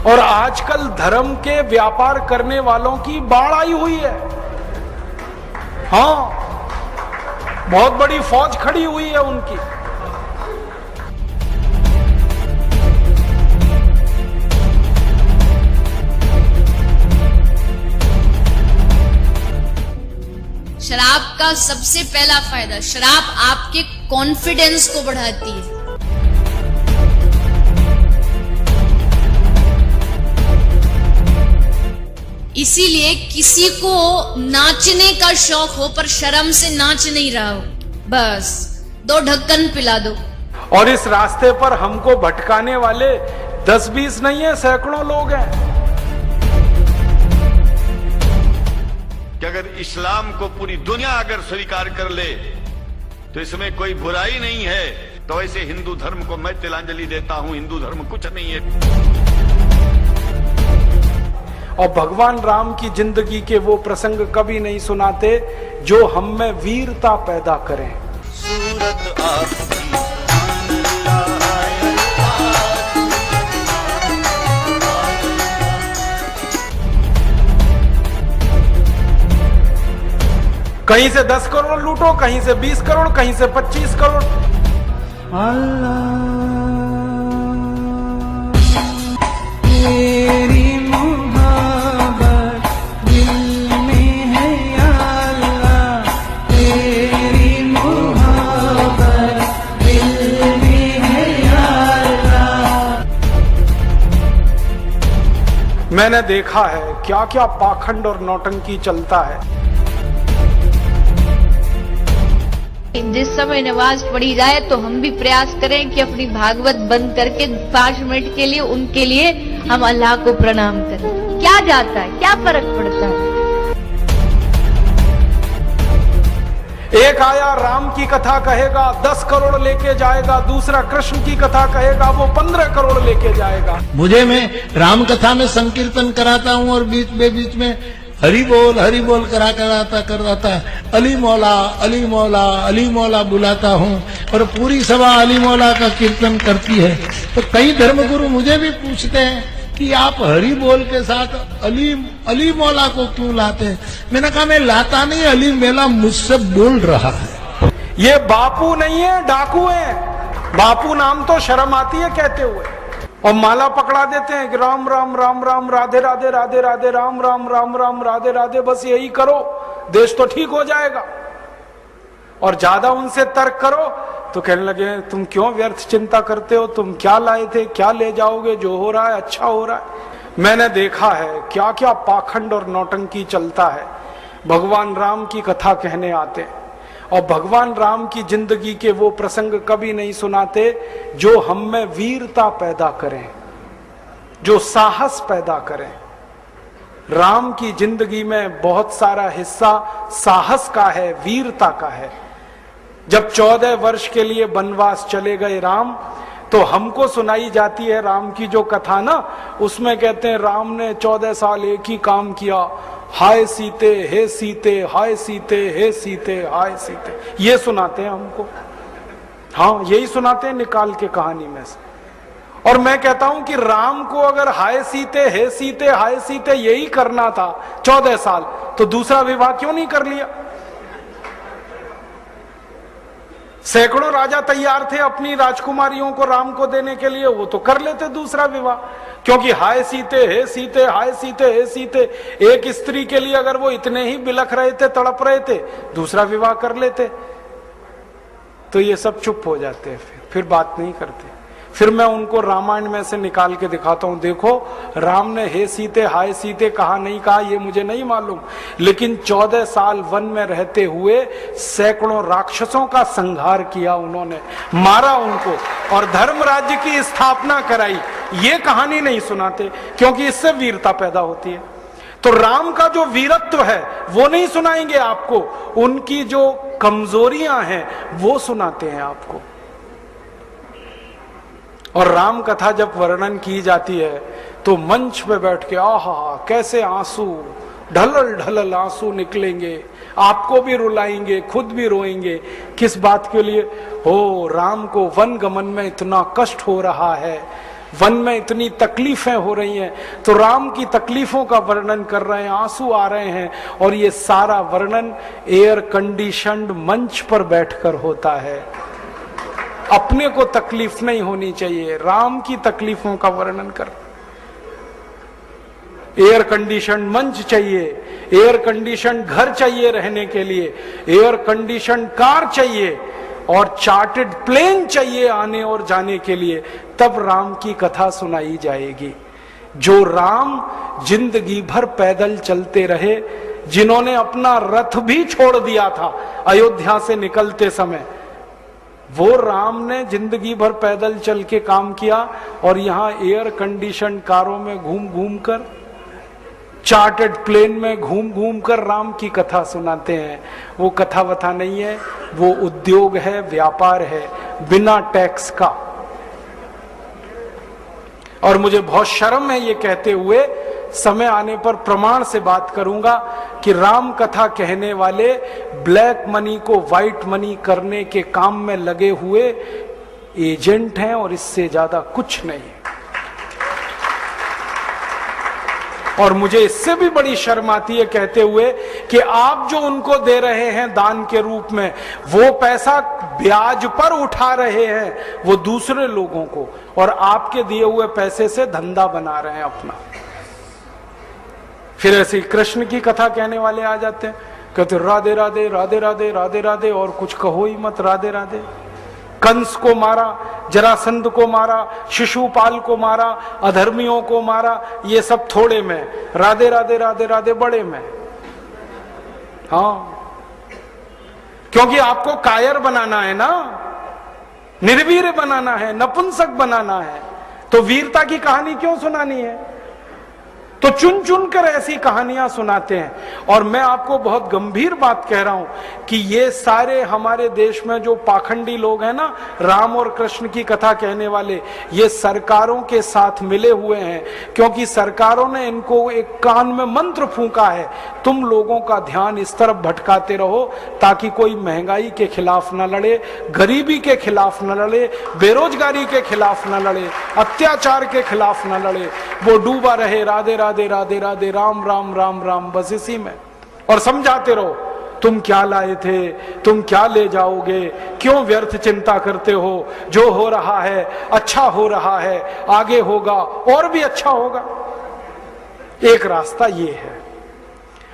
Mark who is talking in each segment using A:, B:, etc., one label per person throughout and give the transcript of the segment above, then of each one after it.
A: और आजकल धर्म के व्यापार करने वालों की बाढ़ आई हुई है। हाँ, बहुत बड़ी फौज खड़ी हुई है उनकी।
B: शराब का सबसे पहला फायदा, शराब आपके कॉन्फिडेंस को बढ़ाती है। इसीलिए किसी को नाचने का शौक हो पर शर्म से नाच नहीं रहा हो, बस 2 ढक्कन पिला दो।
A: और इस रास्ते पर हमको भटकाने वाले 10-20 नहीं है, सैकड़ों लोग हैं।
C: कि अगर इस्लाम को पूरी दुनिया अगर स्वीकार कर ले तो इसमें कोई बुराई नहीं है, तो ऐसे हिंदू धर्म को मैं तिलांजलि देता हूं। हिंदू धर्म कुछ नहीं है।
A: और भगवान राम की जिंदगी के वो प्रसंग कभी नहीं सुनाते जो हम में वीरता पैदा करें। सूरत आपकी कहीं से 10 करोड़ लूटो, कहीं से 20 करोड़, कहीं से 25 करोड़।
D: तेरी मोहब्बत दिल में है या अल्लाह, तेरी मोहब्बत दिल में है या अल्लाह।
A: मैंने देखा है क्या क्या पाखंड और नौटंकी चलता है।
E: जिस समय नमाज पढ़ी जाए तो हम भी प्रयास करें कि अपनी भागवत बंद करके 5 मिनट के लिए उनके लिए हम अल्लाह को प्रणाम करें। क्या जाता है, क्या फर्क पड़ता है।
A: एक आया राम की कथा कहेगा 10 करोड़ लेके जाएगा, दूसरा कृष्ण की कथा कहेगा वो 15 करोड़ लेके जाएगा।
F: मुझे मैं राम कथा में संकीर्तन कराता हूँ और बीच में हरि बोल कराता अली मौला अली मौला अली मौला बुलाता हूँ और पूरी सभा अली मौला का कीर्तन करती है। तो कई धर्मगुरु मुझे भी पूछते हैं कि आप हरि बोल के साथ अली मौला को क्यों लाते हैं। मैंने कहा मैं लाता नहीं, अली मेला मुझसे बोल रहा है।
A: ये बापू नहीं है, डाकू है। बापू नाम तो शर्म आती है कहते हुए, और माला पकड़ा देते हैं कि राम राम राम राम राधे राधे राधे राधे राम राम राम राम राधे राधे, बस यही करो देश तो ठीक हो जाएगा। और ज्यादा उनसे तर्क करो तो कहने लगे तुम क्यों व्यर्थ चिंता करते हो, तुम क्या लाए थे, क्या ले जाओगे, जो हो रहा है अच्छा हो रहा है। मैंने देखा है क्या क्या पाखंड और नौटंकी चलता है। भगवान राम की कथा कहने आते हैं और भगवान राम की जिंदगी के वो प्रसंग कभी नहीं सुनाते जो हम में वीरता पैदा करें, जो साहस पैदा करें। राम की जिंदगी में बहुत सारा हिस्सा साहस का है, वीरता का है। जब 14 वर्ष के लिए वनवास चले गए राम, तो हमको सुनाई जाती है राम की जो कथा ना, उसमें कहते हैं राम ने 14 साल एक ही काम किया, हाय सीते हे सीते, हाय सीते हे सीते, हाय सीते, ये सुनाते हैं हमको। हाँ, यही सुनाते हैं निकाल के कहानी में से। और मैं कहता हूं कि राम को अगर हाय सीते हे सीते हाय सीते यही करना था 14 साल, तो दूसरा विवाह क्यों नहीं कर लिया। सैकड़ों राजा तैयार थे अपनी राजकुमारियों को राम को देने के लिए, वो तो कर लेते दूसरा विवाह। क्योंकि हाय सीते हे सीते हाय सीते हे सीते, एक स्त्री के लिए अगर वो इतने ही बिलख रहे थे, तड़प रहे थे, दूसरा विवाह कर लेते। तो ये सब चुप हो जाते हैं, फिर बात नहीं करते। फिर मैं उनको रामायण में से निकाल के दिखाता हूं, देखो राम ने हे सीते हाय सीते कहा नहीं कहा ये मुझे नहीं मालूम, लेकिन 14 साल वन में रहते हुए सैकड़ों राक्षसों का संहार किया उन्होंने, मारा उनको और धर्म राज्य की स्थापना कराई। ये कहानी नहीं सुनाते क्योंकि इससे वीरता पैदा होती है। तो राम का जो वीरत्व है वो नहीं सुनाएंगे आपको, उनकी जो कमजोरियां हैं वो सुनाते हैं आपको। और राम कथा जब वर्णन की जाती है तो मंच पे बैठ के आहा कैसे आंसू ढलल ढलल आंसू निकलेंगे, आपको भी रुलाएंगे, खुद भी रोएंगे। किस बात के लिए हो, राम को वन गमन में इतना कष्ट हो रहा है, वन में इतनी तकलीफें हो रही हैं, तो राम की तकलीफों का वर्णन कर रहे हैं, आंसू आ रहे हैं, और ये सारा वर्णन एयर कंडीशनड मंच पर बैठकर होता है। अपने को तकलीफ नहीं होनी चाहिए, राम की तकलीफों का वर्णन कर। एयर कंडीशन मंच चाहिए, एयर कंडीशन घर चाहिए रहने के लिए, एयर कंडीशन कार चाहिए, और चार्टर्ड प्लेन चाहिए आने और जाने के लिए, तब राम की कथा सुनाई जाएगी। जो राम जिंदगी भर पैदल चलते रहे, जिन्होंने अपना रथ भी छोड़ दिया था अयोध्या से निकलते समय, वो राम ने जिंदगी भर पैदल चल के काम किया, और यहां एयर कंडीशन कारों में घूम घूम कर, चार्टर्ड प्लेन में घूम घूम कर राम की कथा सुनाते हैं। वो कथा वथा नहीं है, वो उद्योग है, व्यापार है, बिना टैक्स का। और मुझे बहुत शर्म है ये कहते हुए, समय आने पर प्रमाण से बात करूंगा कि राम कथा कहने वाले ब्लैक मनी को व्हाइट मनी करने के काम में लगे हुए एजेंट हैं, और इससे ज्यादा कुछ नहीं है। और मुझे इससे भी बड़ी शर्म आती है कहते हुए कि आप जो उनको दे रहे हैं दान के रूप में, वो पैसा ब्याज पर उठा रहे हैं वो दूसरे लोगों को, और आपके दिए हुए पैसे से धंधा बना रहे हैं अपना। फिर ऐसे कृष्ण की कथा कहने वाले आ जाते हैं, कहते राधे राधे राधे राधे राधे राधे, और कुछ कहो ही मत, राधे राधे। कंस को मारा, जरासंध को मारा, शिशुपाल को मारा, अधर्मियों को मारा, ये सब थोड़े में, राधे राधे राधे राधे बड़े में। हाँ, क्योंकि आपको कायर बनाना है ना, निर्वीर बनाना है, नपुंसक बनाना है, तो वीरता की कहानी क्यों सुनानी है? तो चुन चुन कर ऐसी कहानियां सुनाते हैं। और मैं आपको बहुत गंभीर बात कह रहा हूं कि ये सारे हमारे देश में जो पाखंडी लोग हैं ना, राम और कृष्ण की कथा कहने वाले, ये सरकारों के साथ मिले हुए हैं, क्योंकि सरकारों ने इनको एक कान में मंत्र फूंका है, तुम लोगों का ध्यान इस तरफ भटकाते रहो ताकि कोई महंगाई के खिलाफ न लड़े, गरीबी के खिलाफ न लड़े, बेरोजगारी के खिलाफ न लड़े, अत्याचार के खिलाफ न लड़े, वो डूबा रहे राधे राधे राधे राधे राम राम राम राम, बस इसी में। और समझाते रहो, तुम क्या लाए थे, तुम क्या ले जाओगे, क्यों व्यर्थ चिंता करते हो, जो हो रहा है अच्छा हो रहा है, आगे होगा और भी अच्छा होगा। एक रास्ता ये है।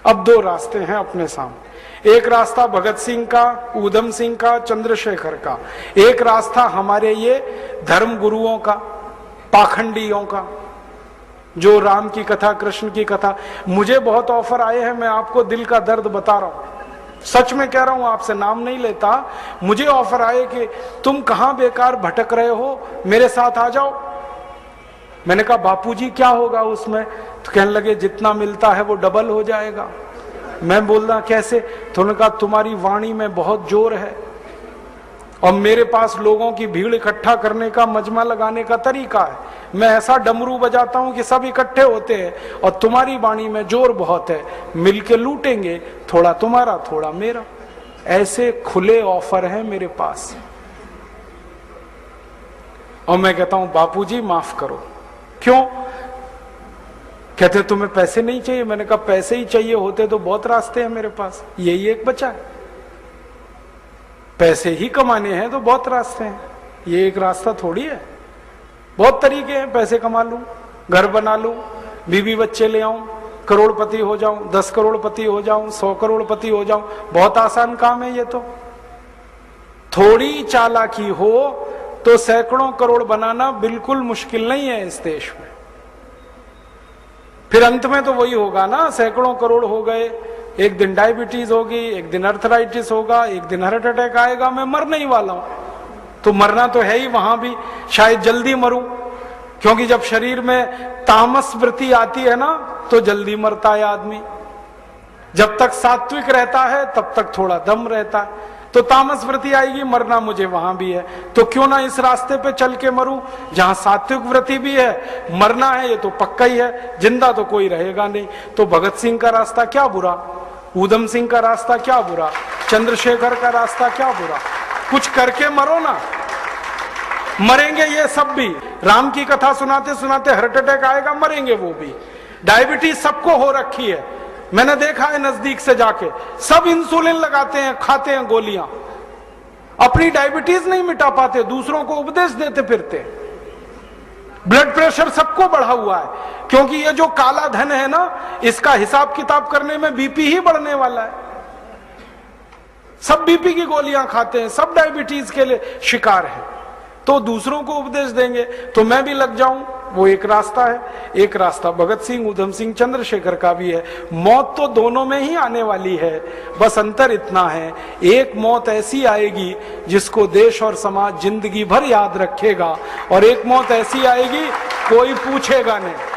A: अब दो रास्ते हैं अपने सामने, एक रास्ता भगत सिंह का, ऊधम सिंह का, चंद्रशेखर का, एक रास्ता हमारे ये धर्म गुरुओं का, पाखंडियों का, जो राम की कथा, कृष्ण की कथा। मुझे बहुत ऑफर आए हैं, मैं आपको दिल का दर्द बता रहा हूं, सच में कह रहा हूं, आपसे नाम नहीं लेता। मुझे ऑफर आए कि तुम कहां बेकार भटक रहे हो, मेरे साथ आ जाओ। मैंने कहा बापूजी क्या होगा उसमें? तो कहने लगे जितना मिलता है वो डबल हो जाएगा। मैं बोल रहा कैसे? तो उन्होंने कहा तुम्हारी वाणी में बहुत जोर है, और मेरे पास लोगों की भीड़ इकट्ठा करने का, मजमा लगाने का तरीका है। मैं ऐसा डमरू बजाता हूं कि सब इकट्ठे होते हैं, और तुम्हारी वाणी में जोर बहुत है, मिलके लूटेंगे, थोड़ा तुम्हारा थोड़ा मेरा। ऐसे खुले ऑफर हैं मेरे पास। और मैं कहता हूं बापूजी माफ करो। क्यों? कहते तुम्हें पैसे नहीं चाहिए। मैंने कहा पैसे ही चाहिए होते तो बहुत रास्ते हैं मेरे पास, यही एक बचा है। पैसे ही कमाने हैं तो बहुत रास्ते हैं, ये एक रास्ता थोड़ी है। बहुत तरीके हैं, पैसे कमा लूं, घर बना लूं, बीवी बच्चे ले आऊं, करोड़पति हो जाऊं, 10 करोड़पति हो जाऊं, 100 करोड़पति हो जाऊं। बहुत आसान काम है ये तो। थोड़ी चालाकी हो तो सैकड़ों करोड़ बनाना बिल्कुल मुश्किल नहीं है इस देश में। फिर अंत में तो वही होगा ना, सैकड़ों करोड़ हो गए, एक दिन डायबिटीज होगी, एक दिन अर्थराइटिस होगा, एक दिन हार्ट अटैक आएगा, मैं मरने ही वाला हूं। तो मरना तो है ही, वहां भी शायद जल्दी मरूं, क्योंकि जब शरीर में तामस वृत्ति आती है ना तो जल्दी मरता है आदमी। जब तक सात्विक रहता है तब तक थोड़ा दम रहता है, तो तामस वृत्ति आएगी, मरना मुझे वहां भी है। तो क्यों ना इस रास्ते पे चल के मरूं जहां सात्विक वृत्ति भी है, मरना है ये तो पक्का ही है, जिंदा तो कोई रहेगा नहीं। तो भगत सिंह का रास्ता क्या बुरा, ऊधम सिंह का रास्ता क्या बुरा, चंद्रशेखर का रास्ता क्या बुरा? कुछ करके मरो ना। मरेंगे ये सब भी। राम की कथा सुनाते सुनाते हार्ट अटैक आएगा, मरेंगे वो भी। डायबिटीज सबको हो रखी है, मैंने देखा है नजदीक से जाके, सब इंसुलिन लगाते हैं, खाते हैं गोलियां, अपनी डायबिटीज नहीं मिटा पाते, दूसरों को उपदेश देते फिरते। ब्लड प्रेशर सबको बढ़ा हुआ है, क्योंकि ये जो काला धन है ना, इसका हिसाब किताब करने में बीपी ही बढ़ने वाला है। सब बीपी की गोलियां खाते हैं, सब डायबिटीज के लिए शिकार हैं, तो दूसरों को उपदेश देंगे तो मैं भी लग जाऊं, वो एक रास्ता है। एक रास्ता भगत सिंह, उधम सिंह, चंद्रशेखर का भी है। मौत तो दोनों में ही आने वाली है, बस अंतर इतना है, एक मौत ऐसी आएगी जिसको देश और समाज जिंदगी भर याद रखेगा, और एक मौत ऐसी आएगी कोई पूछेगा नहीं।